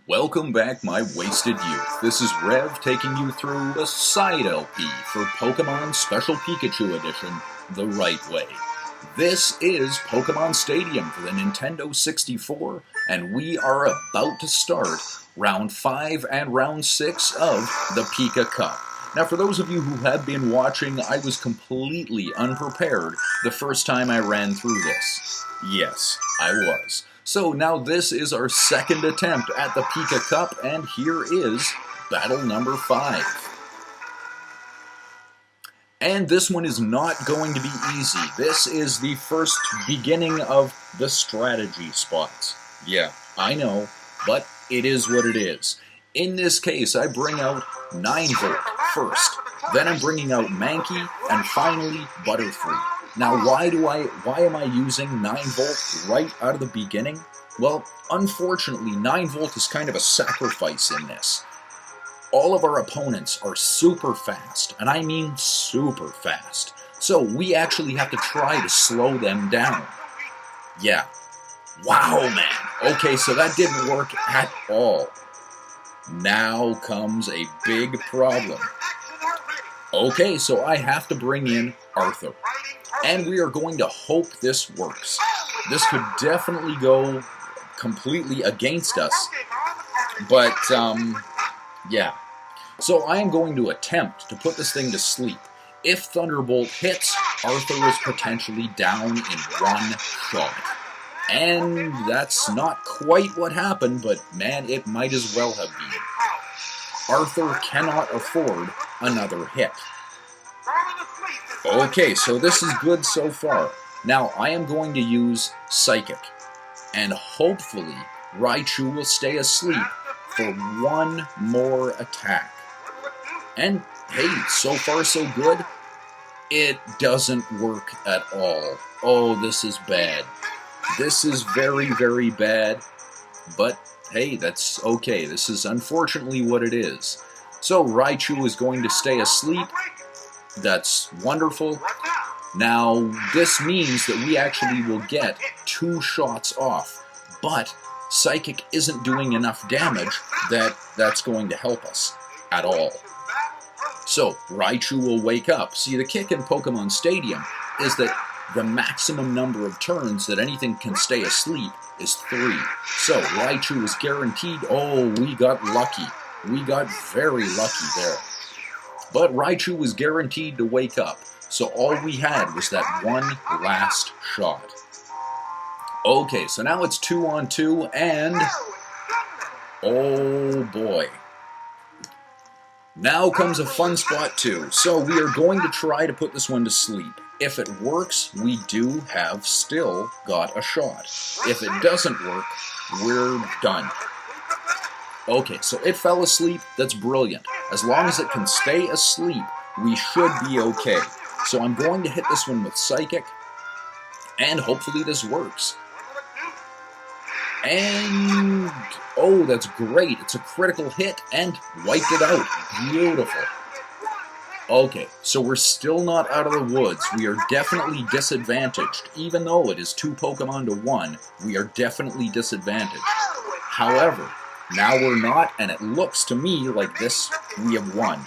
Welcome back, my wasted youth. This is Rev taking you through a side LP for Pokemon Special Pikachu Edition the right way. This is Pokemon Stadium for the Nintendo 64, and we are about to start Round 5 and Round 6 of the PIKA Cup. Now, for those of you who have been watching, I was completely unprepared the first time I ran through this. Yes, I was. So now this is our second attempt at the PIKA Cup, and here is battle number 5. And this one is not going to be easy. This is the first beginning of the strategy spots. Yeah, I know, but it is what it is. In this case, I bring out 9-Volt first, then I'm bringing out Mankey, and finally Butterfree. Now, why am I using 9-Volt right out of the beginning? Well, unfortunately, 9-Volt is kind of a sacrifice in this. All of our opponents are super fast, and I mean super fast. So we actually have to try to slow them down. Yeah. Wow, man. Okay, so that didn't work at all. Now comes a big problem. Okay, so I have to bring in Arthur. And we are going to hope this works. This could definitely go completely against us. But, yeah. So I am going to attempt to put this thing to sleep. If Thunderbolt hits, Arthur is potentially down in one shot. And that's not quite what happened, but man, it might as well have been. Arthur cannot afford another hit. Okay, so this is good so far. Now, I am going to use Psychic, and hopefully Raichu will stay asleep for one more attack. And hey, so far so good. It doesn't work at all. Oh, this is bad. This is very, very bad, but hey, that's okay. This is unfortunately what it is. So Raichu is going to stay asleep. That's wonderful. Now, this means that we actually will get 2 shots off, but Psychic isn't doing enough damage that that's going to help us at all. So, Raichu will wake up. See, the kick in Pokemon Stadium is that the maximum number of turns that anything can stay asleep is 3. So, Raichu is guaranteed. Oh, we got lucky. We got very lucky there. But Raichu was guaranteed to wake up, so all we had was that one last shot. Okay, so now it's 2-on-2, and oh boy. Now comes a fun spot too. So we are going to try to put this one to sleep. If it works, we do have still got a shot. If it doesn't work, we're done. Okay, so it fell asleep. That's brilliant. As long as it can stay asleep, we should be okay. So I'm going to hit this one with Psychic, and hopefully this works. And oh, that's great. It's a critical hit and wiped it out. Beautiful. Okay, so we're still not out of the woods. We are definitely disadvantaged. Even though it is 2 Pokemon to 1, we are definitely disadvantaged. However, now we're not, and it looks to me like this, we have won.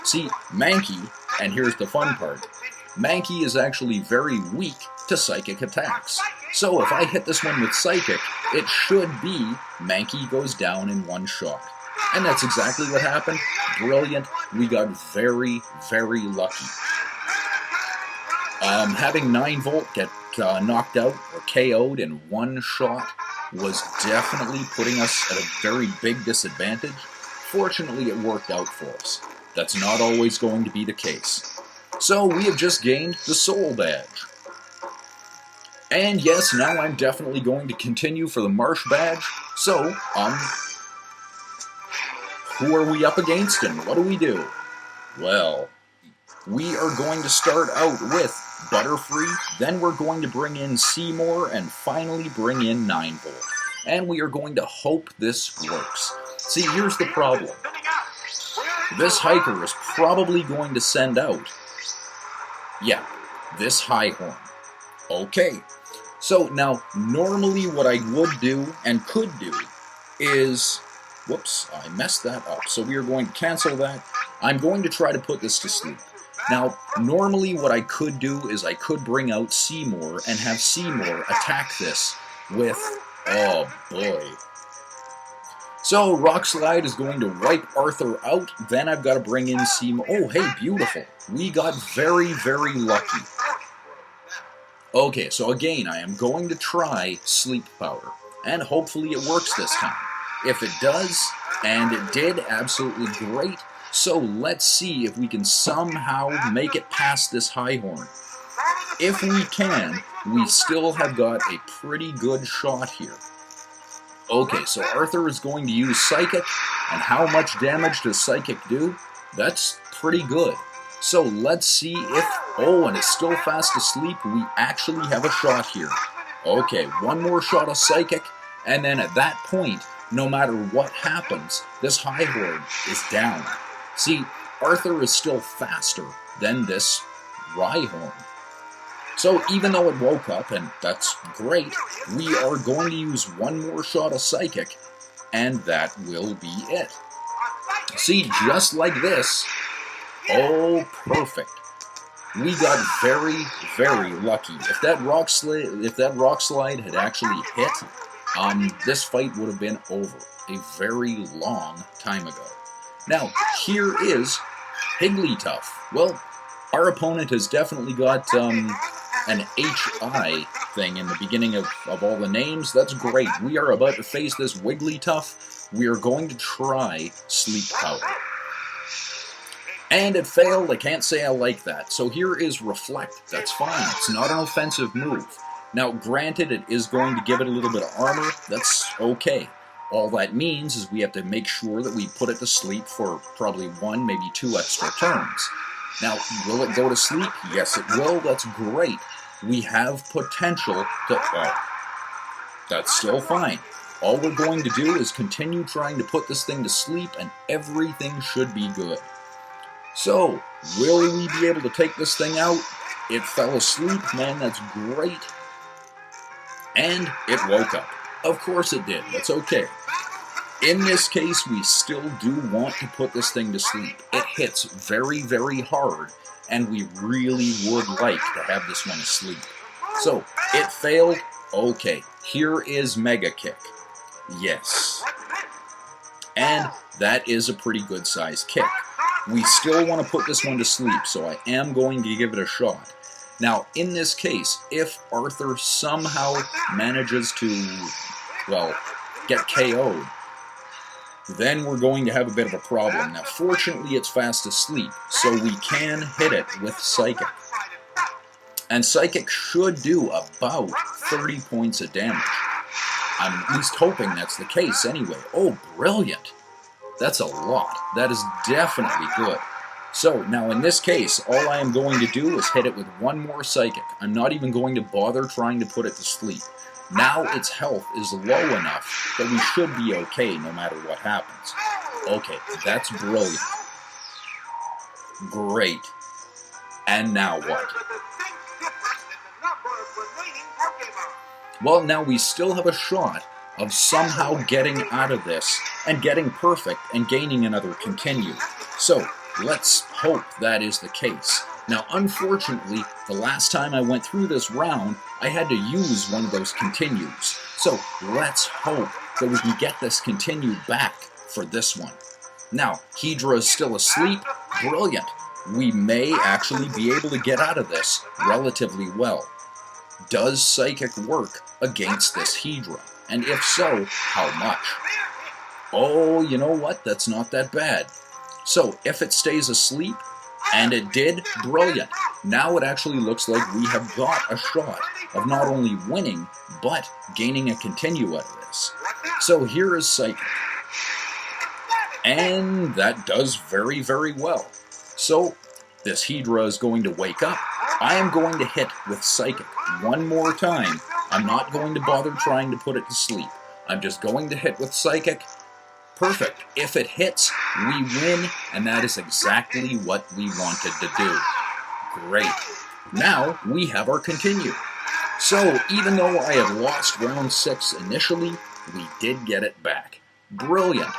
See, Mankey, and here's the fun part, Mankey is actually very weak to Psychic attacks. So if I hit this one with Psychic, it should be Mankey goes down in one shot. And that's exactly what happened. Brilliant. We got very, very lucky. Having 9-Volt get knocked out or KO'd in one shot was definitely putting us at a very big disadvantage. Fortunately, it worked out for us. That's not always going to be the case. So we have just gained the Soul Badge. And yes, now I'm definitely going to continue for the Marsh Badge. So, who are we up against and what do we do? Well, we are going to start out with Butterfree, then we're going to bring in Seymour, and finally bring in 9-Volt. And we are going to hope this works. See, here's the problem. This hiker is probably going to send out, yeah, this High Horn. Okay, so now normally what I would do and could do is Whoops, I messed that up. So we are going to cancel that. I'm going to try to put this to sleep. Now, normally what I could do is I could bring out Seymour and have Seymour attack this with, oh boy. So Rock Slide is going to wipe Arthur out, then I've got to bring in Seymour. Oh, hey, beautiful. We got very, very lucky. Okay, so again, I am going to try Sleep Powder, and hopefully it works this time. If it does, and it did, absolutely great. So let's see if we can somehow make it past this high horn. If we can, we still have got a pretty good shot here. Okay, so Arthur is going to use Psychic, and how much damage does Psychic do? That's pretty good. So let's see if, oh, and it's still fast asleep, we actually have a shot here. Okay, one more shot of Psychic, and then at that point, no matter what happens, this high horn is down. See, Arthur is still faster than this Rhyhorn. So even though it woke up, and that's great, we are going to use one more shot of Psychic, and that will be it. See, just like this, oh, perfect. We got very, very lucky. If that rock slide had actually hit, this fight would have been over a very long time ago. Now, here is Higglytuff. Well, our opponent has definitely got an HI thing in the beginning of all the names. That's great. We are about to face this Wigglytuff. We are going to try Sleep Powder. And it failed. I can't say I like that. So here is Reflect. That's fine. It's not an offensive move. Now, granted, it is going to give it a little bit of armor. That's okay. All that means is we have to make sure that we put it to sleep for probably 1, maybe 2 extra turns. Now, will it go to sleep? Yes, it will. That's great. We have potential to... Oh, that's still fine. All we're going to do is continue trying to put this thing to sleep, and everything should be good. So, will we be able to take this thing out? It fell asleep, man, that's great. And it woke up. Of course it did, that's okay. In this case, we still do want to put this thing to sleep. It hits very, very hard, and we really would like to have this one asleep. So, it failed. Okay, here is Mega Kick. Yes. And that is a pretty good sized kick. We still want to put this one to sleep, so I am going to give it a shot. Now, in this case, if Arthur somehow manages to, well, get KO'd, then we're going to have a bit of a problem. Now, fortunately, it's fast asleep, so we can hit it with Psychic. And Psychic should do about 30 points of damage. I'm at least hoping that's the case anyway. Oh, brilliant! That's a lot. That is definitely good. So, now in this case, all I am going to do is hit it with one more Psychic. I'm not even going to bother trying to put it to sleep. Now its health is low enough that we should be okay no matter what happens. Okay, that's brilliant. Great. And now what? Well, now we still have a shot of somehow getting out of this and getting perfect and gaining another continue. So, let's hope that is the case. Now, unfortunately, the last time I went through this round, I had to use one of those continues. So, let's hope that we can get this continue back for this one. Now, Hedra is still asleep. Brilliant. We may actually be able to get out of this relatively well. Does Psychic work against this Hedra? And if so, how much? Oh, you know what? That's not that bad. So, if it stays asleep, and it did, brilliant. Now it actually looks like we have got a shot of not only winning, but gaining a continue out of this. So here is Psychic. And that does very, very well. So, this Hedra is going to wake up. I am going to hit with Psychic one more time. I'm not going to bother trying to put it to sleep. I'm just going to hit with Psychic. Perfect. If it hits, we win, and that is exactly what we wanted to do. Great. Now, we have our continue. So, even though I had lost round 6 initially, we did get it back. Brilliant.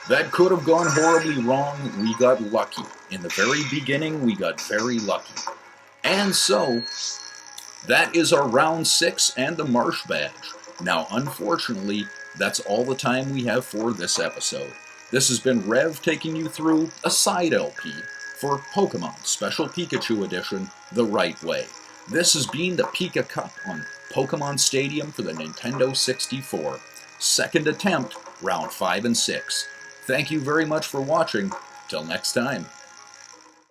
That could have gone horribly wrong. We got lucky. In the very beginning, we got very lucky. And so, that is our round 6 and the Marsh badge. Now, unfortunately, that's all the time we have for this episode. This has been Rev taking you through a side LP for Pokemon Special Pikachu Edition the right way. This has been the PIKA Cup on Pokemon Stadium for the Nintendo 64. Second attempt, round 5 and 6. Thank you very much for watching. Till next time.